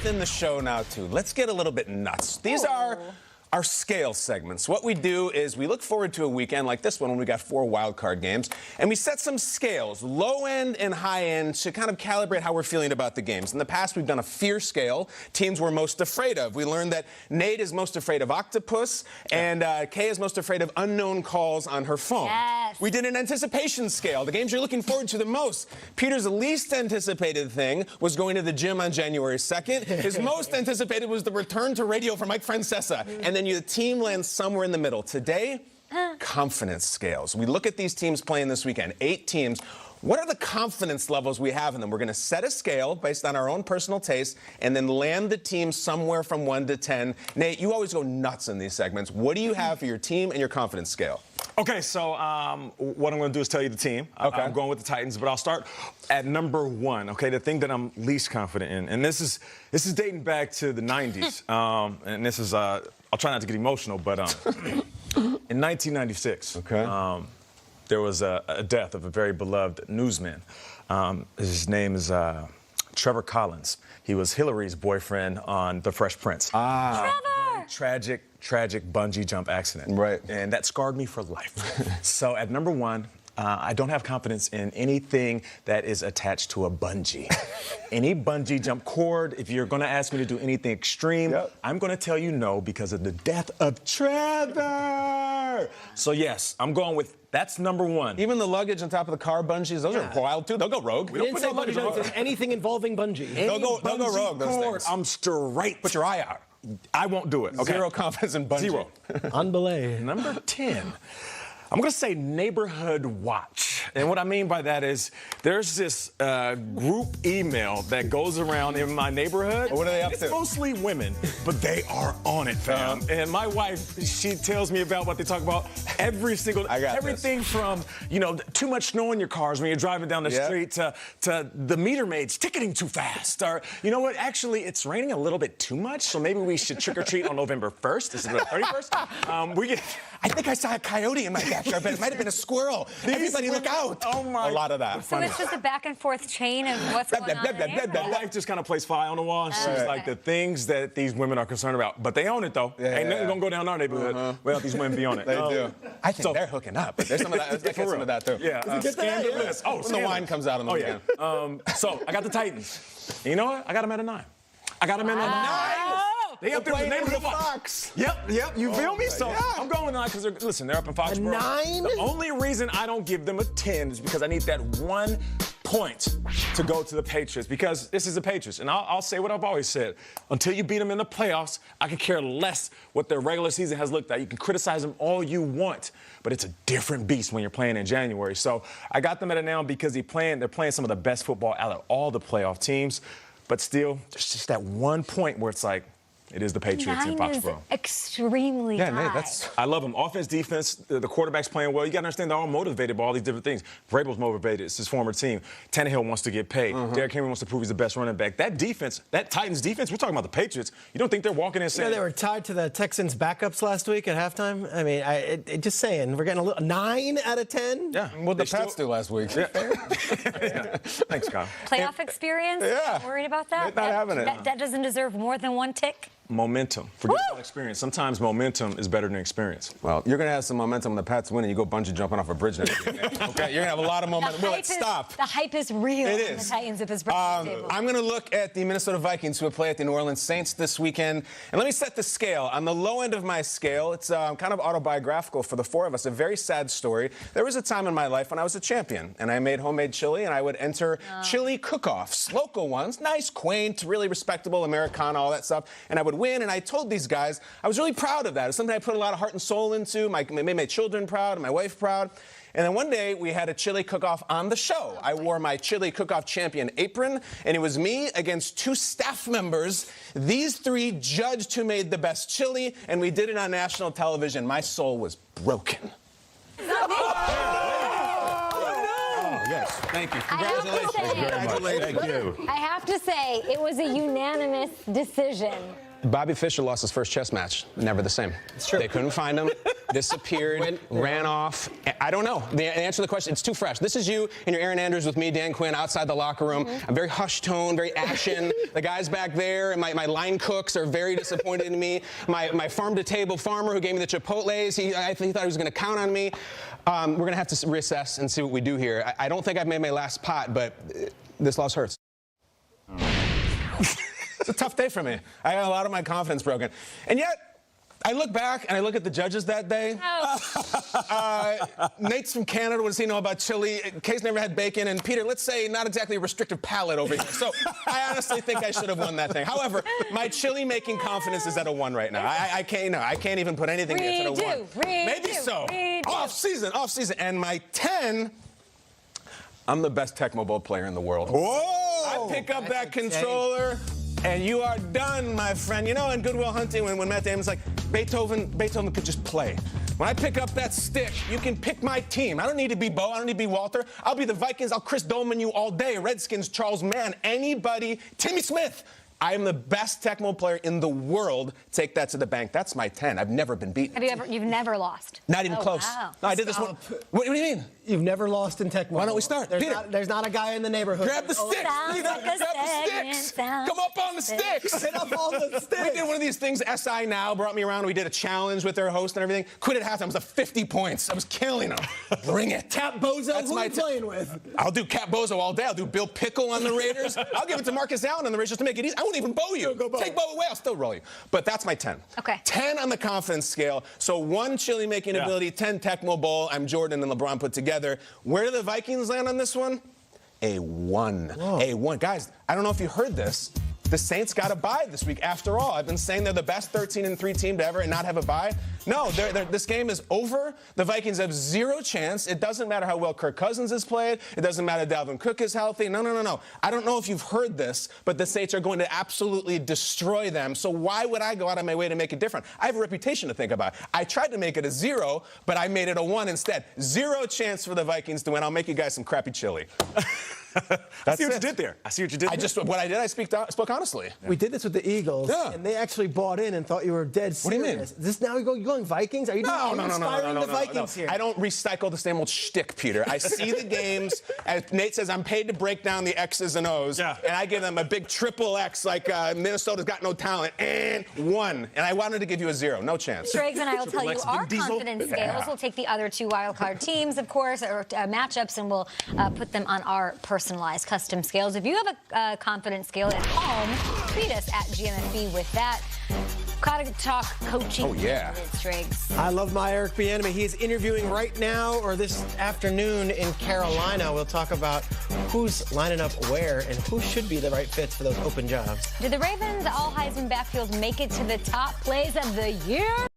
within the show now, too. Let's get a little bit nuts. These are our scale segments. What we do is we look forward to a weekend like this one when we got 4 wild card games, and we set some scales, low end and high end, to kind of calibrate how we're feeling about the games. In the past, we've done a fear scale, teams we're most afraid of. We learned that Nate is most afraid of octopus, and Kay is most afraid of unknown calls on her phone. Yes. We did an anticipation scale, the games you're looking forward to the most. Peter's least anticipated thing was going to the gym on January 2nd. His most anticipated was the return to radio for Mike Francesa. And then the team lands somewhere in the middle. Today, confidence scales. We look at these teams playing this weekend, 8 teams. What are the confidence levels we have in them? We're going to set a scale based on our own personal taste and then land the team somewhere from 1 to 10. Nate, you always go nuts in these segments. What do you have for your team and your confidence scale? Okay, so what I'm going to do is tell you the team. Okay. I'm going with the Titans, but I'll start at number 1. Okay, the thing that I'm least confident in, and this is dating back to the 90s, and this is I'll try not to get emotional, but in 1996, there was a death of a very beloved newsman. His name is Trevor Collins. He was Hillary's boyfriend on The Fresh Prince. Trevor! Tragic bungee jump accident. Right. And that scarred me for life. So at number 1, I don't have confidence in anything that is attached to a bungee. Any bungee jump cord, if you're going to ask me to do anything extreme, I'm going to tell you no because of the death of Trevor. So yes, I'm going with that's number 1. Even the luggage on top of the car bungees, those are wild too. They'll go rogue. We didn't say luggage on anything involving bungee. They'll go rogue, those things. I'm straight. Put your eye out. I won't do it. Okay. Zero confidence in bungee. 0. On belay. Number 10. I'm going to say neighborhood watch. And what I mean by that is there's this group email that goes around in my neighborhood. What are they up to? It's mostly women, but they are on it, fam. And my wife, she tells me about what they talk about every single, everything from, you know, too much snow in your cars when you're driving down the street to the meter maids ticketing too fast. Or, you know what, actually, it's raining a little bit too much, so maybe we should trick or treat on November 1st instead of the 31st. I think I saw a coyote in my backyard, but it might have been a squirrel. Everybody look out. Oh my. A lot of that. So it's just a back and forth chain of what's going on in the neighborhood. My wife just kind of plays fly on the wall. And she's like the things that these women are concerned about. But they own it, though. Ain't nothing going to go down our neighborhood without these women be on it. They do. I think they're hooking up. There's some of that. Let's get some of that, too. Yeah. Scandalous. Oh, when the wine comes out on the weekend. So I got the Titans. And you know what? I got them at a 9. I got them at a 9. They up there with the name of the Fox. Yep, you feel me? So I'm going with 9 because they're up in Foxborough. 9? The only reason I don't give them a 10 is because I need that 1 point to go to the Patriots because this is the Patriots. And I'll say what I've always said. Until you beat them in the playoffs, I can care less what their regular season has looked like. You can criticize them all you want, but it's a different beast when you're playing in January. So I got them at a 9 because they're playing some of the best football out of all the playoff teams. But still, there's just that 1 point where it's like, it is the Patriots in 9 is Foxborough. extremely high. Nate, I love them. Offense, defense, the quarterback's playing well. You got to understand they're all motivated by all these different things. Vrabel's motivated. It's his former team. Tannehill wants to get paid. Derrick Henry wants to prove he's the best running back. That defense, that Titans defense, we're talking about the Patriots. You don't think they're walking in saying... You know, they were tied to the Texans' backups last week at halftime. I mean, just saying, we're getting a 9 out of 10? Yeah. What did the Pats do last week? Yeah. Thanks, Kyle. Playoff experience? Yeah. Worried about that? Not having it. That doesn't deserve more than 1 tick? Momentum. Forget about experience. Sometimes momentum is better than experience. Well, you're going to have some momentum when the Pats win and you go bungee jumping off a bridge next week. Okay, you're going to have a lot of momentum. Will it stop? The hype is real. It in is. The Titans at this breakfast table. I'm going to look at the Minnesota Vikings who will play at the New Orleans Saints this weekend. And let me set the scale. On the low end of my scale, it's kind of autobiographical for the 4 of us, a very sad story. There was a time in my life when I was a champion, and I made homemade chili, and I would enter chili cook-offs, local ones, nice, quaint, really respectable, Americana, all that stuff. And I would win, and I told these guys I was really proud of that. It's something I put a lot of heart and soul into. Made my children proud, and my wife proud. And then one day, we had a chili cook-off on the show. I wore my chili cook-off champion apron, and it was me against 2 staff members. These 3 judged who made the best chili, and we did it on national television. My soul was broken. Yes, thank you. Congratulations. Thank you. I have to say, it was a unanimous decision. Bobby Fischer lost his first chess match. Never the same. It's true. They couldn't find him. disappeared, ran off. I don't know. The answer to the question, it's too fresh. This is you and your Aaron Andrews with me, Dan Quinn, outside the locker room. I'm very hushed tone, very ashen. The guys back there and my line cooks are very disappointed in me. My farm-to-table farmer who gave me the Chipotles, he thought he was going to count on me. We're going to have to reassess and see what we do here. I don't think I've made my last pot, but this loss hurts. It's a tough day for me. I had a lot of my confidence broken. And yet, I look back and I look at the judges that day. Nate's from Canada. What does he know about chili? Kay's never had bacon. And Peter, let's say not exactly a restrictive palate over here. So I honestly think I should have won that thing. However, my chili making confidence is at a 1 right now. I can't even put anything against it at a 1. Maybe so. Off season. And my 10, I'm the best Tecmo Bowl player in the world. Whoa! I pick up that controller. And you are done, my friend. You know, in Good Will Hunting, when Matt Damon's like, Beethoven could just play. When I pick up that stick, you can pick my team. I don't need to be Bo. I don't need to be Walter. I'll be the Vikings. I'll Chris Dolman you all day. Redskins, Charles Mann, anybody. Timmy Smith. I am the best Tecmo player in the world. Take that to the bank. That's my 10. I've never been beaten. You've never lost? Not even close. Wow. No, I did this one. What do you mean? You've never lost in Tecmo. Why don't we start? There's not a guy in the neighborhood. Grab the sticks. Sounds Grab like a the segment, sticks. sounds Come up on the sticks. Hit up all the sticks. We did one of these things. SI Now brought me around. We did a challenge with their host and everything. Quit at halftime. It was 50 points. I was killing them. Bring it. Cap Bozo, That's who my are you playing with? I'll do Cap Bozo all day. I'll do Bill Pickle on the Raiders. I'll give it to Marcus Allen on the Raiders just to make it easy. I won't even bow you. Go Bo. Take Bo away. I'll still roll you. But that's my 10. Okay. 10 on the confidence scale. So 1 chili making ability, 10 Tecmo Bowl. I'm Jordan and LeBron put together. Where do the Vikings land on this one? A 1. Whoa. A 1. Guys, I don't know if you heard this. The Saints got a bye this week. After all, I've been saying they're the best 13-3 team to ever and not have a bye. No, this game is over. The Vikings have 0 chance. It doesn't matter how well Kirk Cousins has played. It doesn't matter Dalvin Cook is healthy. No. I don't know if you've heard this, but the Saints are going to absolutely destroy them. So why would I go out of my way to make it different? I have a reputation to think about. I tried to make it a 0, but I made it a 1 instead. 0 chance for the Vikings to win. I'll make you guys some crappy chili. I see what you did there. I spoke honestly. We did this with the Eagles, and they actually bought in and thought you were dead serious. What do you mean? Is this now you're going Vikings? Are you inspiring the Vikings here? I don't recycle the same old shtick, Peter. I see the games. As Nate says, I'm paid to break down the X's and O's, and I give them a big triple X like Minnesota's got no talent, and 1. And I wanted to give you a 0. No chance. Driggs and I will tell you our confidence scales. Yeah. We'll take the other 2 wildcard teams, of course, or matchups, and we'll put them on our personalized custom scales. If you have a confidence scale at home, tweet us at GMFB with that. Gotta talk coaching. Oh, yeah. Driggs. I love my Eric Bieniemy. He is interviewing right now or this afternoon in Carolina. We'll talk about who's lining up where and who should be the right fits for those open jobs. Did the Ravens all Heisman backfield make it to the top plays of the year?